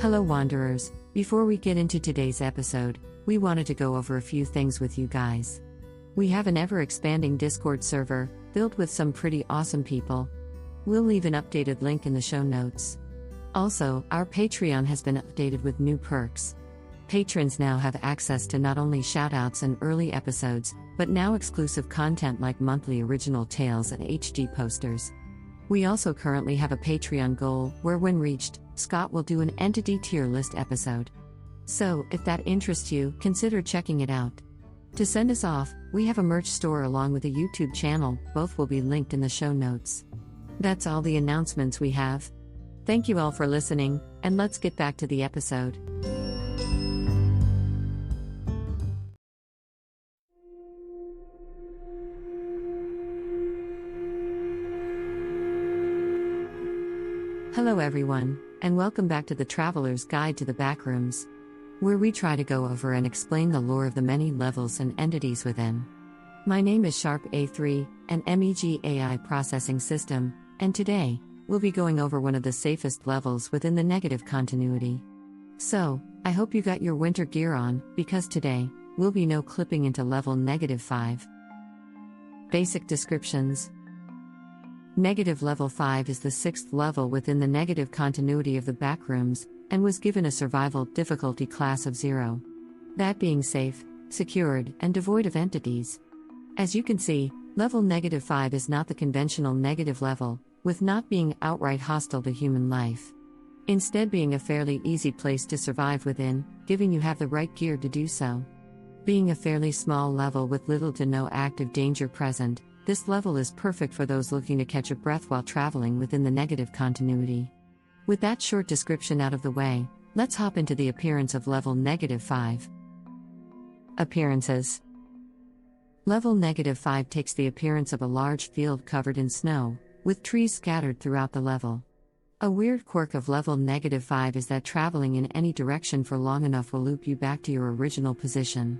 Hello Wanderers, before we get into today's episode, we wanted to go over a few things with you guys. We have an ever-expanding Discord server, filled with some pretty awesome people. We'll leave an updated link in the show notes. Also, our Patreon has been updated with new perks. Patrons now have access to not only shoutouts and early episodes, but now exclusive content like monthly original tales and HG posters. We also currently have a Patreon goal, where when reached, Scott will do an entity tier list episode. So, if that interests you, consider checking it out. To send us off, we have a merch store along with a YouTube channel, both will be linked in the show notes. That's all the announcements we have. Thank you all for listening, and let's get back to the episode. Hello everyone, and welcome back to the Traveler's Guide to the Backrooms, where we try to go over and explain the lore of the many levels and entities within. My name is Sharp A3, an MEG AI processing system, and today, we'll be going over one of the safest levels within the negative continuity. So, I hope you got your winter gear on, because today, we'll be no clipping into level -5. Basic descriptions. Negative level 5 is the 6th level within the negative continuity of the Backrooms, and was given a survival difficulty class of 0. That being safe, secured, and devoid of entities. As you can see, level -5 is not the conventional negative level, with not being outright hostile to human life. Instead being a fairly easy place to survive within, given you have the right gear to do so. Being a fairly small level with little to no active danger present, this level is perfect for those looking to catch a breath while traveling within the negative continuity. With that short description out of the way, let's hop into the appearance of level -5. Appearances. Level -5 takes the appearance of a large field covered in snow, with trees scattered throughout the level. A weird quirk of level -5 is that traveling in any direction for long enough will loop you back to your original position,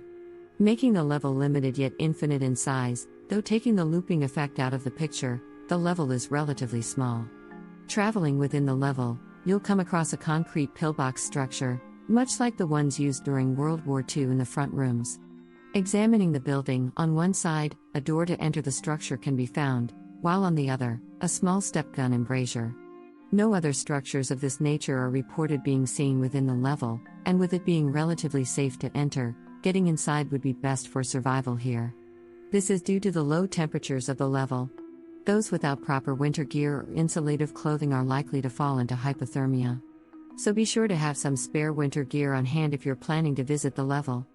making the level limited yet infinite in size. Though taking the looping effect out of the picture, the level is relatively small. Traveling within the level, you'll come across a concrete pillbox structure, much like the ones used during World War II in the front rooms. Examining the building, on one side, a door to enter the structure can be found, while on the other, a small step gun embrasure. No other structures of this nature are reported being seen within the level, and with it being relatively safe to enter, getting inside would be best for survival here. This is due to the low temperatures of the level. Those without proper winter gear or insulative clothing are likely to fall into hypothermia. So be sure to have some spare winter gear on hand if you're planning to visit the level.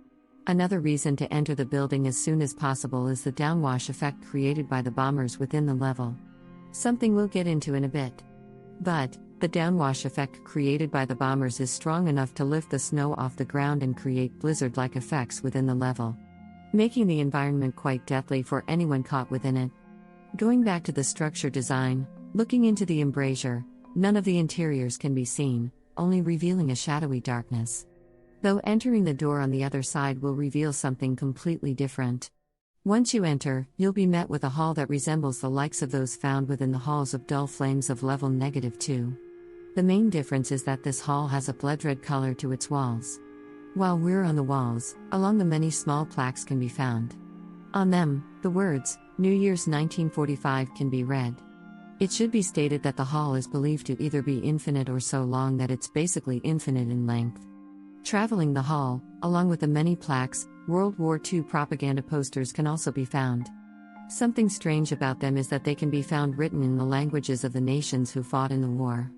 Another reason to enter the building as soon as possible is the downwash effect created by the bombers within the level. Something we'll get into in a bit. But, the downwash effect created by the bombers is strong enough to lift the snow off the ground and create blizzard-like effects within the level, making the environment quite deathly for anyone caught within it. Going back to the structure design, looking into the embrasure, none of the interiors can be seen, only revealing a shadowy darkness. Though entering the door on the other side will reveal something completely different. Once you enter, you'll be met with a hall that resembles the likes of those found within the halls of dull flames of level -2. The main difference is that this hall has a blood red color to its walls. While we're on the walls, along the many small plaques can be found. On them, the words, New Year's 1945 can be read. It should be stated that the hall is believed to either be infinite or so long that it's basically infinite in length. Traveling the hall, along with the many plaques, World War II propaganda posters can also be found. Something strange about them is that they can be found written in the languages of the nations who fought in the war.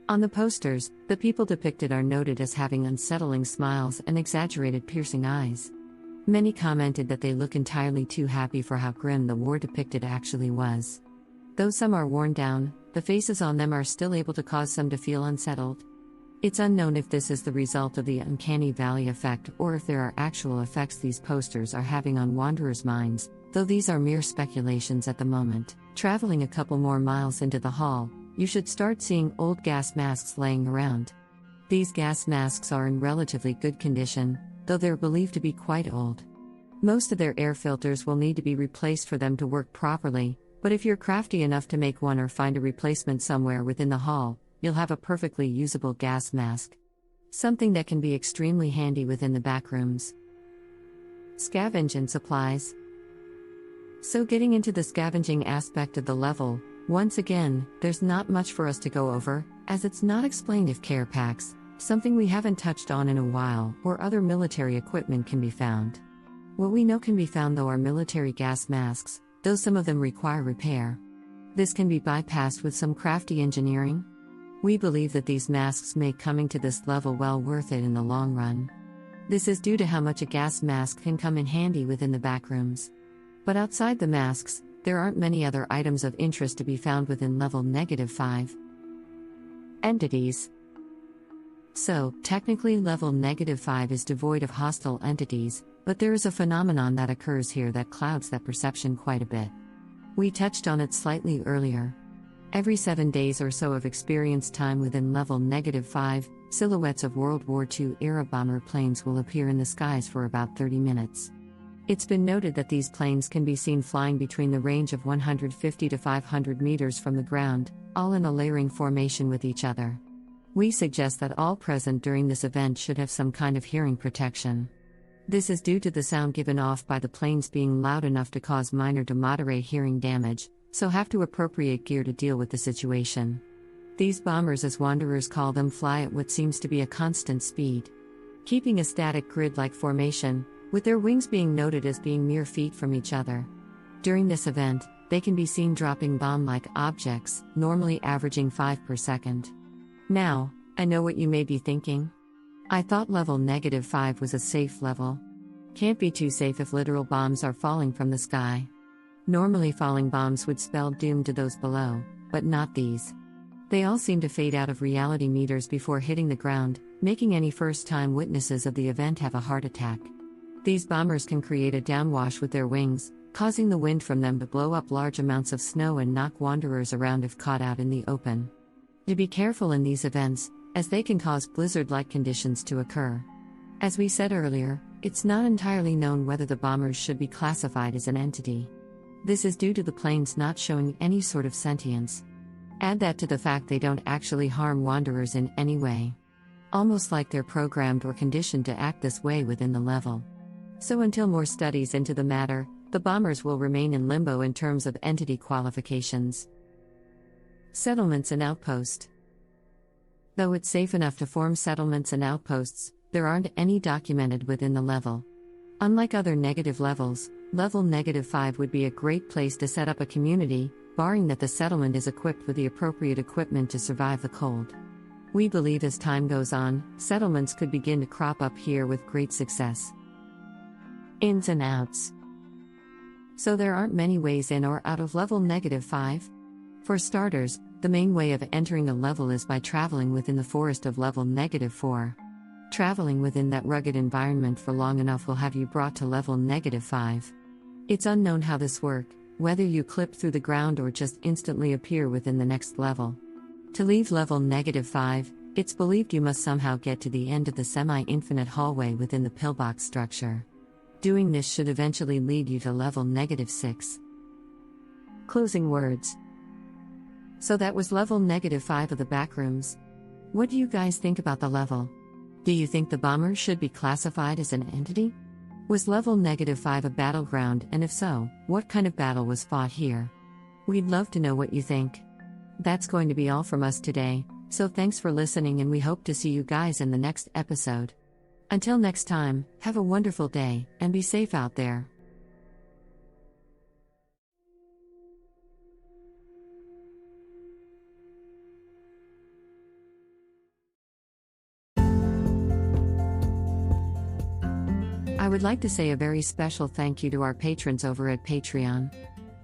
On the posters, the people depicted are noted as having unsettling smiles and exaggerated piercing eyes. Many commented that they look entirely too happy for how grim the war depicted actually was. Though some are worn down, the faces on them are still able to cause some to feel unsettled. It's unknown if this is the result of the uncanny valley effect or if there are actual effects these posters are having on wanderers' minds, though these are mere speculations at the moment. Traveling a couple more miles into the hall, you should start seeing old gas masks laying around. These gas masks are in relatively good condition, though they're believed to be quite old. Most of their air filters will need to be replaced for them to work properly, but if you're crafty enough to make one or find a replacement somewhere within the hall, you'll have a perfectly usable gas mask. something that can be extremely handy within the backrooms. Scavenge and supplies. So getting into the scavenging aspect of the level, once again, there's not much for us to go over, as it's not explained if care packs, something we haven't touched on in a while, or other military equipment can be found. What we know can be found though are military gas masks, though some of them require repair. This can be bypassed with some crafty engineering. We believe that these masks make coming to this level well worth it in the long run. This is due to how much a gas mask can come in handy within the backrooms. But outside the masks, there aren't many other items of interest to be found within level -5. Entities. So, technically level -5 is devoid of hostile entities, but there is a phenomenon that occurs here that clouds that perception quite a bit. We touched on it slightly earlier. Every 7 days or so of experience time within level -5, silhouettes of World War II-era bomber planes will appear in the skies for about 30 minutes. It's been noted that these planes can be seen flying between the range of 150 to 500 meters from the ground, all in a layering formation with each other. We suggest that all present during this event should have some kind of hearing protection. This is due to the sound given off by the planes being loud enough to cause minor to moderate hearing damage, so have to appropriate gear to deal with the situation. These bombers, as wanderers call them, fly at what seems to be a constant speed, keeping a static grid-like formation, with their wings being noted as being mere feet from each other. During this event, they can be seen dropping bomb-like objects, normally averaging 5 per second. Now, I know what you may be thinking. I thought level -5 was a safe level. Can't be too safe if literal bombs are falling from the sky. Normally falling bombs would spell doom to those below, but not these. They all seem to fade out of reality meters before hitting the ground, making any first-time witnesses of the event have a heart attack. These bombers can create a downwash with their wings, causing the wind from them to blow up large amounts of snow and knock wanderers around if caught out in the open. To be careful in these events, as they can cause blizzard-like conditions to occur. As we said earlier, it's not entirely known whether the bombers should be classified as an entity. This is due to the planes not showing any sort of sentience. Add that to the fact they don't actually harm wanderers in any way. Almost like they're programmed or conditioned to act this way within the level. So until more studies into the matter, the bombers will remain in limbo in terms of entity qualifications. Settlements and outposts. Though it's safe enough to form settlements and outposts, there aren't any documented within the level. Unlike other negative levels, level -5 would be a great place to set up a community, barring that the settlement is equipped with the appropriate equipment to survive the cold. We believe as time goes on, settlements could begin to crop up here with great success. Ins and outs. So there aren't many ways in or out of level -5. For starters, the main way of entering a level is by traveling within the forest of level -4. Traveling within that rugged environment for long enough will have you brought to level -5. It's unknown how this works, whether you clip through the ground or just instantly appear within the next level. To leave level -5, it's believed you must somehow get to the end of the semi-infinite hallway within the pillbox structure. Doing this should eventually lead you to level -6. Closing words. So that was level -5 of the Backrooms. What do you guys think about the level? Do you think the bomber should be classified as an entity? Was level -5 a battleground, and if so, what kind of battle was fought here? We'd love to know what you think. That's going to be all from us today, so thanks for listening and we hope to see you guys in the next episode. Until next time, have a wonderful day, and be safe out there. I would like to say a very special thank you to our patrons over at Patreon.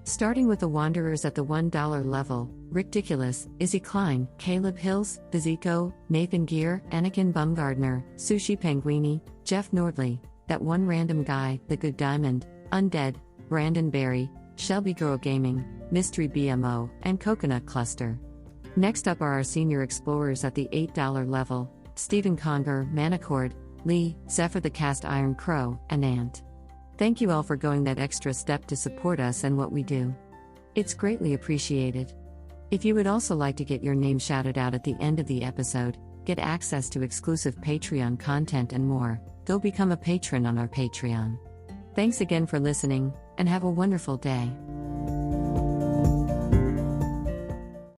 Starting with the Wanderers at the $1 level, Ridiculous, Izzy Klein, Caleb Hills, Vizico, Nathan Gear, Anakin Bumgardner, Sushi Penguini, Jeff Nordley, That One Random Guy, The Good Diamond, Undead, Brandon Berry, Shelby Girl Gaming, Mystery BMO, and Coconut Cluster. Next up are our senior explorers at the $8 level, Stephen Conger, Manicord, Lee, Zephyr the Cast Iron Crow, and Ant. Thank you all for going that extra step to support us and what we do. It's greatly appreciated. If you would also like to get your name shouted out at the end of the episode, get access to exclusive Patreon content and more, go become a patron on our Patreon. Thanks again for listening, and have a wonderful day.